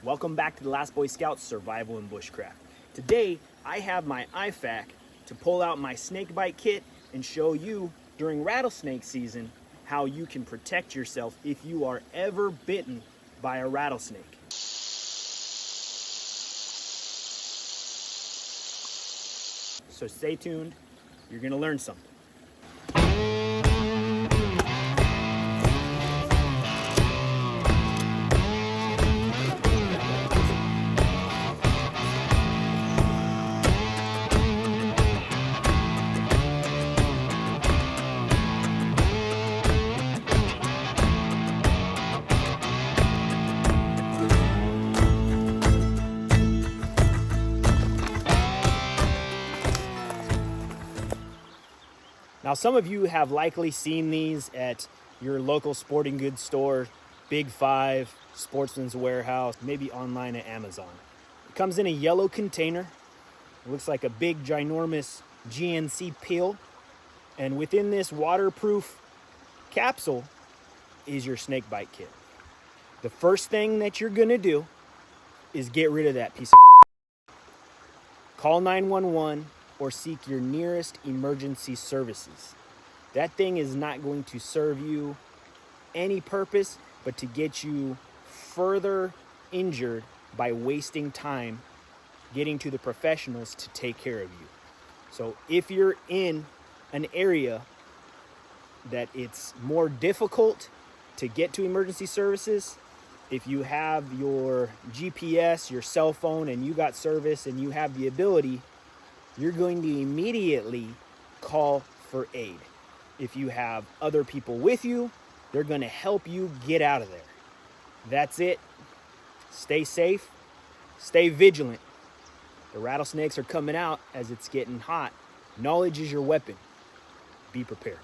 Welcome back to the Last Boy Scouts Survival and Bushcraft. Today, I have my IFAK to pull out my Snakebite Kit and show you during rattlesnake season how you can protect yourself if you are ever bitten by a rattlesnake. So stay tuned, you're gonna learn something. Now, some of you have likely seen these at your local sporting goods store, Big Five, Sportsman's Warehouse, maybe online at Amazon. It comes in a yellow container. It looks like a big, ginormous GNC peel. And within this waterproof capsule is your Snakebite Kit. The first thing that you're gonna do is get rid of that piece of Call 911 or seek your nearest emergency services. That thing is not going to serve you any purpose but to get you further injured by wasting time getting to the professionals to take care of you. So if you're in an area that it's more difficult to get to emergency services, if you have your GPS, your cell phone, and you got service and you have the ability, you're going to immediately call for aid. If you have other people with you, they're going to help you get out of there. That's it. Stay safe. Stay vigilant. The rattlesnakes are coming out as it's getting hot. Knowledge is your weapon. Be prepared.